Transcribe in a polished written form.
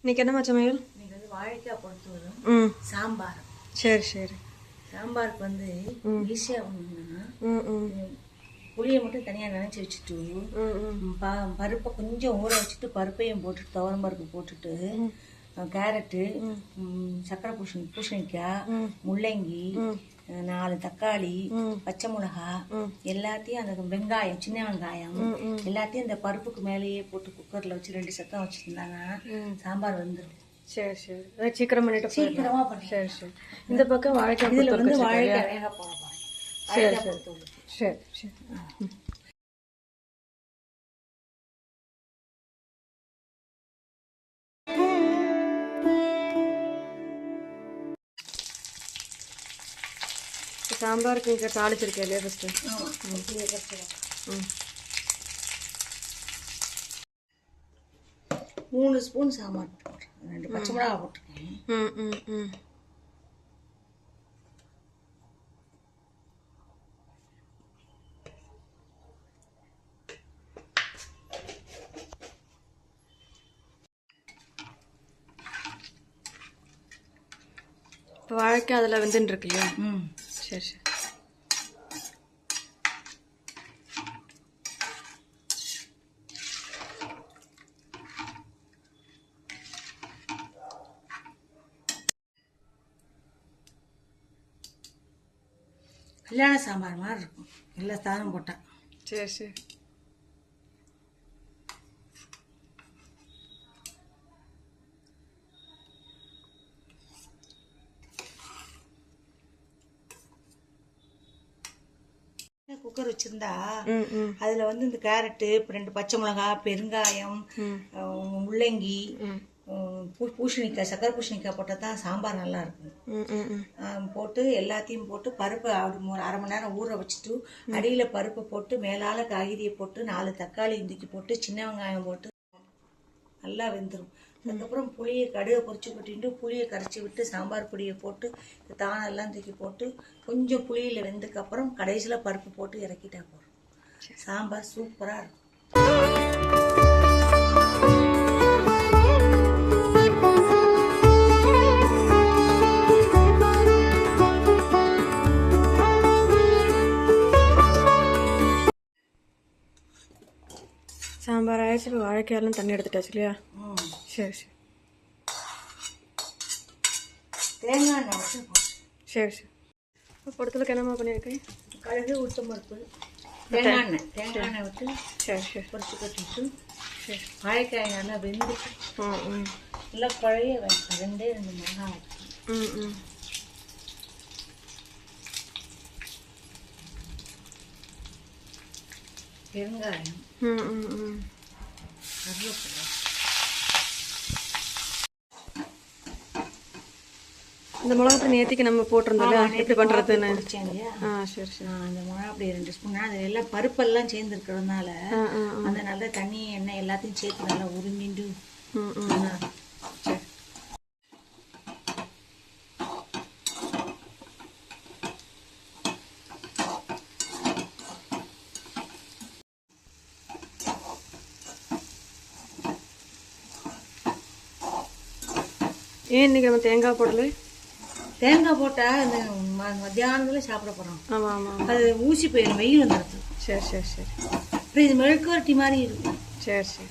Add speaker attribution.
Speaker 1: இன்னைக்கு என்னம்மா சமையல்?
Speaker 2: இன்னைக்கு வந்து வாழைக்காய் பொறுத்து வரும் சாம்பார்.
Speaker 1: சரி சரி.
Speaker 2: சாம்பாருக்கு வந்து ஈஸியாக ஒன்றுன்னா புளியை மட்டும் தனியாக நினச்சி வச்சுட்டு பருப்பை கொஞ்சம் ஊற வச்சுட்டு பருப்பையும் போட்டுட்டு துவரம் பருப்பு போட்டுட்டு கேரட்டு சக்கரை பூசணிக்காய் முள்ளங்கி 4 தக்காளி பச்சை மிளகா எல்லாத்தையும் அந்த வெங்காயம் சின்ன வெங்காயம் எல்லாத்தையும் இந்த பருப்புக்கு மேலேயே போட்டு குக்கரில் வச்சு 2 சத்தம் வச்சுருந்தாங்கன்னா சாம்பார் வந்துடும்.
Speaker 1: சரி சரி. சீக்கிரம் பண்ணிட்டு
Speaker 2: சீக்கிரமாக பண்ணி.
Speaker 1: சரி சரி. இந்த பக்கம் வாழைக்காய்
Speaker 2: இதில் வந்து வாழைக்காய் வேக போட
Speaker 1: சரி சரி சரி சரி. சாம்பாருக்கு இங்கே தாளிச்சிருக்கேன் இல்லையா ஃபஸ்ட்டு?
Speaker 2: 3 ஸ்பூன் சாம்பார் போட்டுருக்கேன், 2 பச்சை மிளகா போட்டிருக்கேன்.
Speaker 1: இப்போ வாழைக்காய் அதில் வெந்துன்னு இருக்கு இல்லையா? சரி சரி.
Speaker 2: கல்யாண சாம்பார் மாதிரி இருக்கும் எல்லா சாதம் போட்டேன்.
Speaker 1: சரி சரி.
Speaker 2: குக்கர் வச்சிருந்தா அதுல வந்து இந்த கேரட்டு 2 பச்சை மிளகா பெருங்காயம் முள்ளங்கி பூசணிக்காய் சக்கரை பூசணிக்காய் போட்டால் தான் சாம்பார் நல்லா இருக்கும். போட்டு எல்லாத்தையும் போட்டு பருப்பை அப்படி 1/2 மணி நேரம் ஊற வச்சுட்டு அடியில் பருப்பை போட்டு மேலால காய்கறியை போட்டு 4 தக்காளி இந்துக்கி போட்டு சின்ன வெங்காயம் போட்டு நல்லா வெந்துடும். அதுக்கப்புறம் புளியை கடுகை பொரிச்சு கொட்டிட்டு புளியை கரைச்சி விட்டு சாம்பார் பொடியை போட்டு தானெல்லாம் தூக்கி போட்டு கொஞ்சம் புளியில் வெந்ததுக்கப்புறம் கடைசியில் பருப்பு போட்டு இறக்கிட்டா போகிறோம். சாம்பார் சூப்பராக இருக்கும்.
Speaker 1: சாம்பார் ஆயிடுச்சு. இப்போ வாழைக்காயெல்லாம் தண்ணி எடுத்துட்டாச்சு இல்லையா? சரி சரி.
Speaker 2: தேங்காய் எண்ணெய் வச்சு
Speaker 1: சரி சரி. இப்போ பொறுத்தளவுக்கு என்னம்மா பண்ணியிருக்கேன்?
Speaker 2: கடுகு உளுத்தம் பருப்பு தேங்காய் எண்ணெய் விட்டு
Speaker 1: சரி சரி
Speaker 2: பொரிச்சு கொட்டிட்டு
Speaker 1: சரி.
Speaker 2: வாழைக்காய் நல்லா வெந்துட்டு நல்லா குழைய வைப்பேன். 2 மிளகாய் வைப்பேன். பெருங்காயம் கருவேப்பிலை
Speaker 1: இந்த மிளகாய் நேற்றுக்கு நம்ம போட்டிருந்தோம்ல, எப்படி பண்ணுறதுன்னு? சரி சரி.
Speaker 2: அந்த மிளகா அப்படி 2 ஸ்பூன் அது எல்லாம் பருப்பெல்லாம் சேர்ந்துருக்கிறதுனால அந்த நல்ல தண்ணி எண்ணெய் எல்லாத்தையும் சேர்த்து நல்லா உறிஞ்சிட்டு சரி.
Speaker 1: ஏன் இன்னைக்கு நம்ம தேங்காய் போடல?
Speaker 2: தேங்காய் போட்டால் இந்த மத்தியானத்தில் சாப்பிட போகிறோம்.
Speaker 1: ஆமாம் ஆமாம்.
Speaker 2: அது ஊசி போயிடும், வெயில் வந்துடுது.
Speaker 1: சரி சரி சரி.
Speaker 2: அப்புறம் இது மெழுக்கு வரட்டி மாதிரி இருக்கும்.
Speaker 1: சரி சரி.